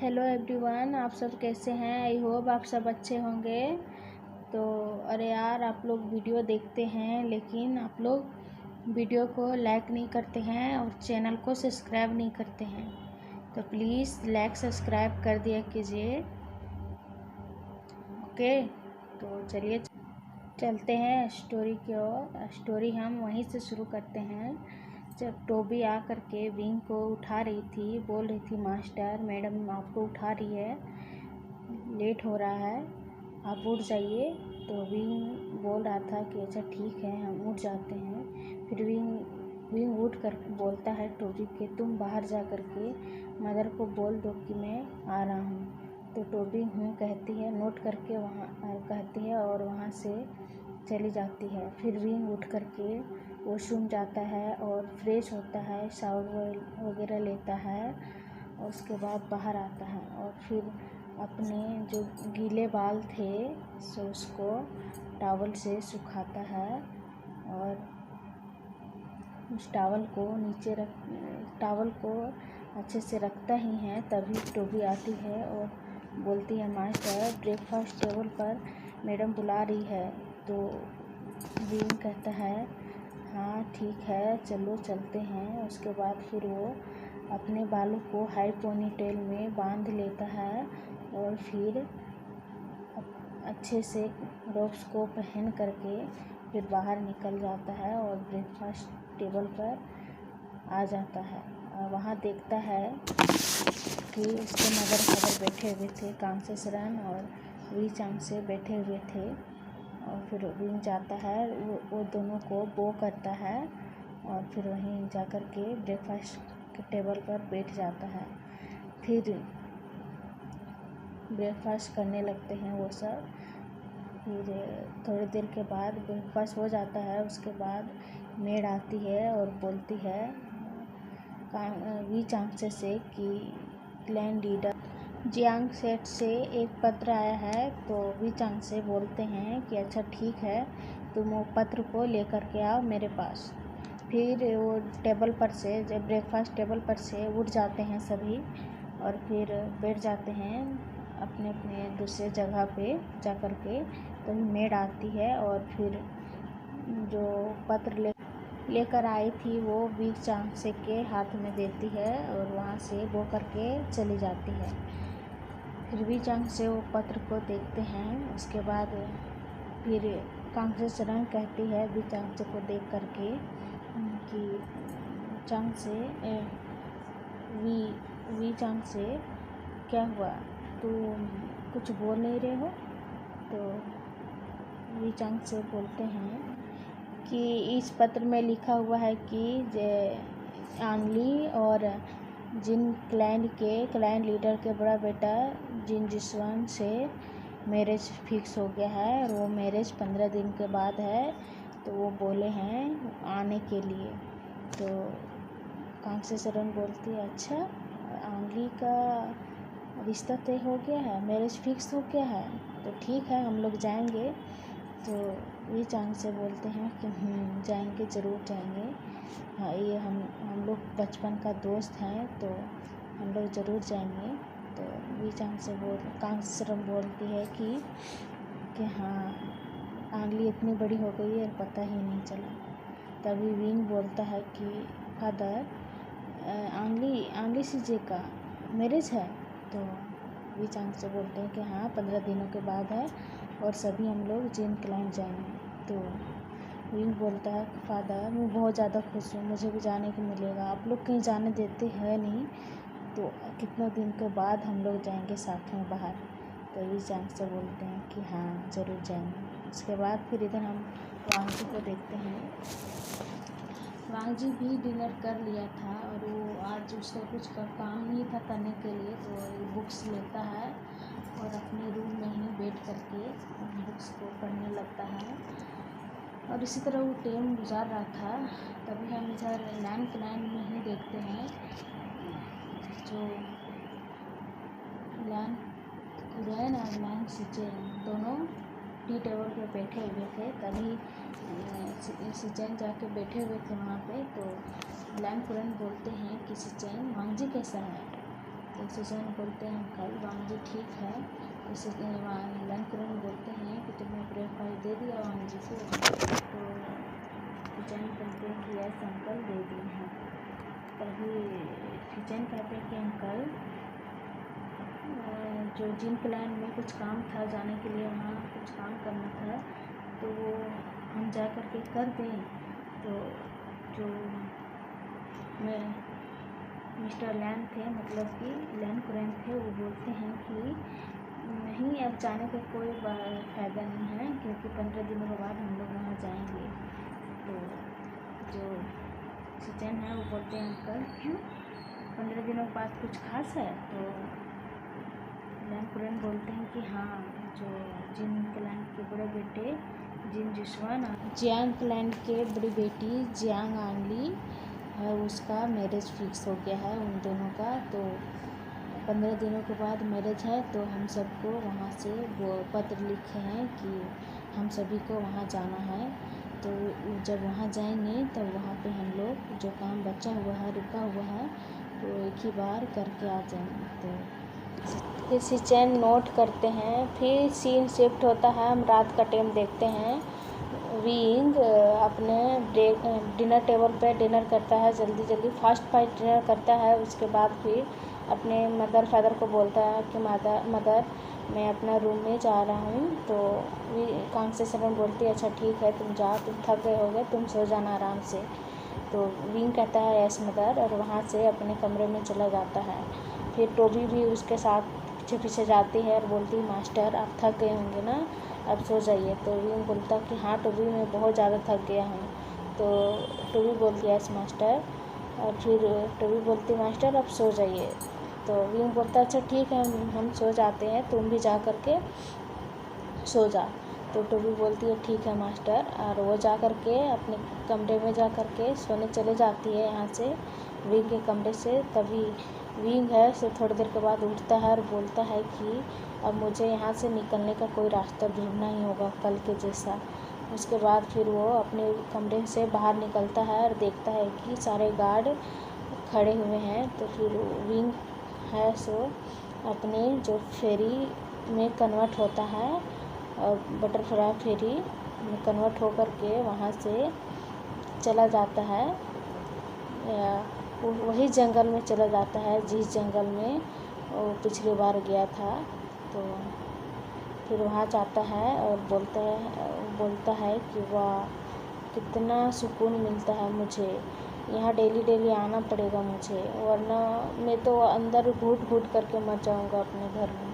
Hello everyone, आप सब कैसे हैं। आई होप आप सब अच्छे होंगे। तो अरे यार, आप लोग वीडियो देखते हैं लेकिन आप लोग वीडियो को लाइक नहीं करते हैं और चैनल को सब्सक्राइब नहीं करते हैं। तो प्लीज़ लाइक सब्सक्राइब कर दिया कीजिए। ओके, तो चलिए चलते हैं स्टोरी की ओर। स्टोरी हम वहीं से शुरू करते हैं। जब टोबी आ कर के विंग को उठा रही थी, बोल रही थी मास्टर मैडम आपको उठा रही है, लेट हो रहा है, आप उठ जाइए। तो विंग बोल रहा था कि अच्छा ठीक है हम उठ जाते हैं। फिर विंग उठ कर बोलता है टोबी के तुम बाहर जा कर के मदर को बोल दो कि मैं आ रहा हूँ। तो टोबी हूँ कहती है, नोट करके वहाँ कहती है और वहाँ से चली जाती है। फिर विंग उठ कर के वॉशरूम जाता है और फ्रेश होता है, शावर वगैरह लेता है और उसके बाद बाहर आता है और फिर अपने जो गीले बाल थे सो उसको टॉवल से सुखाता है और उस टॉवल को अच्छे से रखता ही है। तभी टोबी आती है और बोलती है मास्टर ब्रेकफास्ट टेबल पर मैडम बुला रही है। तो विंग कहता है हाँ ठीक है चलो चलते हैं। उसके बाद फिर वो अपने बालों को हाई पोनीटेल में बांध लेता है और फिर अच्छे से रोब्स को पहन करके फिर बाहर निकल जाता है और ब्रेकफास्ट टेबल पर आ जाता है। वहाँ देखता है कि उसके मदर फादर बैठे हुए थे, कांसेस रन और वी चांग से बैठे हुए थे। और फिर विंग जाता है, वो दोनों को बो करता है और फिर वहीं जाकर के ब्रेकफास्ट के टेबल पर बैठ जाता है। फिर ब्रेकफास्ट करने लगते हैं वो सब। फिर थोड़ी देर के बाद ब्रेकफास्ट हो जाता है। उसके बाद मेड आती है और बोलती है वी चांग से कि क्लैन लीडर जियांग सेट से एक पत्र आया है। तो वी चांग से बोलते हैं कि अच्छा ठीक है तुम वो पत्र को लेकर के आओ मेरे पास। फिर वो टेबल पर से जब ब्रेकफास्ट टेबल पर से उठ जाते हैं सभी और फिर बैठ जाते हैं अपने अपने दूसरे जगह पे जा कर के। तो मेड आती है और फिर जो पत्र लेकर आई थी वो वी चांग से के हाथ में देती है और वहाँ से वो करके चली जाती है। फिर वी चांग से वो पत्र को देखते हैं। उसके बाद फिर कांग्रेस रंग कहती है वी चांग से को देख करके कि चांग से वी चांग से क्या हुआ, तुम कुछ बोल नहीं रहे हो। तो वी चांग से बोलते हैं कि इस पत्र में लिखा हुआ है कि आंगली और जिन क्लैन लीडर के बड़ा बेटा जिन जिसवान से मैरिज फिक्स हो गया है और वो मैरिज 15 दिन के बाद है। तो वो बोले हैं आने के लिए। तो कांग्रेस सरन बोलती है अच्छा आंगली का रिश्ता तय हो गया है, मैरिज फिक्स हो गया है, तो ठीक है हम लोग जाएंगे। तो वी चांग से बोलते हैं कि जाएंगे, ज़रूर जाएंगे। हाँ ये हम लोग बचपन का दोस्त हैं तो हम लोग ज़रूर जाएंगे। तो वी चांग से कांसरम बोलती है कि हाँ आंगली इतनी बड़ी हो गई है पता ही नहीं चला। तभी विंग बोलता है कि फादर आंगली सीजे का मैरिज है। तो वी चांग से बोलते हैं कि हाँ 15 दिनों के बाद है और सभी हम लोग जिन क्लाइंट जाएंगे। तो विंग बोलता है फादर मैं बहुत ज़्यादा खुश हूँ, मुझे भी जाने को मिलेगा, आप लोग कहीं जाने देते हैं नहीं, तो कितने दिन के बाद हम लोग जाएंगे साथ में बाहर। तो वी चांग से बोलते हैं कि हाँ ज़रूर जाएंगे। उसके बाद फिर इधर हम वांग जी को देखते हैं। वांग जी भी डिनर कर लिया था और वो आज उसका कुछ काम नहीं था करने के लिए, तो बुक्स लेता है और अपने रूम में ही बैठ करके बुक्स को पढ़ने लगता है और इसी तरह वो टाइम गुजार रहा था। तभी हम इधर लैंड क्लाइन में ही देखते हैं जो लैंड कुरैन और लैंड सिचेन दोनों टी टेबल पे बैठे हुए थे। तभी सिचेन जाके बैठे हुए थे वहाँ पे। तो लैंड कुरैन बोलते हैं कि सिचेन वांग जी कैसा है। तो सिचन बोलते हैं अंकल वांग जी ठीक है। तो लैंकुरन बोलते हैं कि तुमने ब्रेकफास्ट दे दिया वांग जी को। तो सिचन बोलते हैं कि यस अंकल दे दिए हैं। तभी सिचन कहते हैं कि अंकल जो जिन प्लान में कुछ काम था जाने के लिए, वहाँ कुछ काम करना था, तो वो हम जा कर के कर दें। तो जो मैं मिस्टर लैन थे, मतलब कि लैंकुरन थे, वो बोलते हैं कि नहीं, अब जाने का कोई फ़ायदा नहीं है, क्योंकि 15 दिनों के बाद हम लोग वहाँ जाएंगे। तो जो सिचन है वो बोलते हैं अंकल क्यों, 15 दिनों के बाद कुछ खास है? तो लैंकुरन बोलते हैं कि हाँ, जो जिन क्लैन के बड़े बेटे जिन जिशवान जियांग क्लैन के बड़ी बेटी जियांग आंगली है, उसका मैरिज फिक्स हो गया है उन दोनों का। तो 15 दिनों के बाद मैरिज है, तो हम सबको वहाँ से वो पत्र लिखे हैं कि हम सभी को वहाँ जाना है। तो जब वहाँ जाएंगे तब वहाँ पे हम लोग जो काम बचा हुआ है, रुका हुआ है, तो एक ही बार करके आ जाएंगे। तो फिर सिचन नोट करते हैं। फिर सीन शिफ्ट होता है, हम रात का टाइम देखते हैं। विंग अपने डिनर टेबल पे डिनर करता है, जल्दी जल्दी फास्ट डिनर करता है। उसके बाद फिर अपने मदर फादर को बोलता है कि मदर मैं अपना रूम में जा रहा हूँ। तो कांसेसरन बोलती है अच्छा ठीक है, तुम जाओ, तुम थक गए होगे, तुम सो जाना आराम से। तो विंग कहता है यस मदर, और वहाँ से अपने कमरे में चला जाता है। फिर टोबी भी उसके साथ पीछे पीछे जाती है और बोलती है मास्टर आप थक गए होंगे ना, अब सो जाइए। तो विंग बोलता कि हाँ टोबी, मैं बहुत ज़्यादा थक गया हूँ। तो टोबी बोलती है यस मास्टर, और फिर टोबी बोलती मास्टर अब सो जाइए। तो विंग बोलता अच्छा ठीक है, हम सो जाते हैं, तुम भी जा कर के सो जा। तो टोबी बोलती है ठीक है मास्टर, और वो जा कर के अपने कमरे में जा कर के सोने चले जाती है यहाँ से विंग के कमरे से। तभी विंग है से थोड़ी देर के बाद उठता है और बोलता है कि अब मुझे यहाँ से निकलने का कोई रास्ता ढूंढना ही होगा कल के जैसा। उसके बाद फिर वो अपने कमरे से बाहर निकलता है और देखता है कि सारे गार्ड खड़े हुए हैं। तो फिर विंग है सो अपने जो फेरी में कन्वर्ट होता है, और बटरफ्लाई फेरी में कन्वर्ट होकर के वहाँ से चला जाता है, वही जंगल में चला जाता है जिस जंगल में वो पिछली बार गया था। तो फिर वहाँ जाता है और बोलता है कि वाह कितना सुकून मिलता है मुझे, यहाँ डेली डेली आना पड़ेगा मुझे, वरना मैं तो अंदर घुट घुट करके मर जाऊँगा अपने घर में।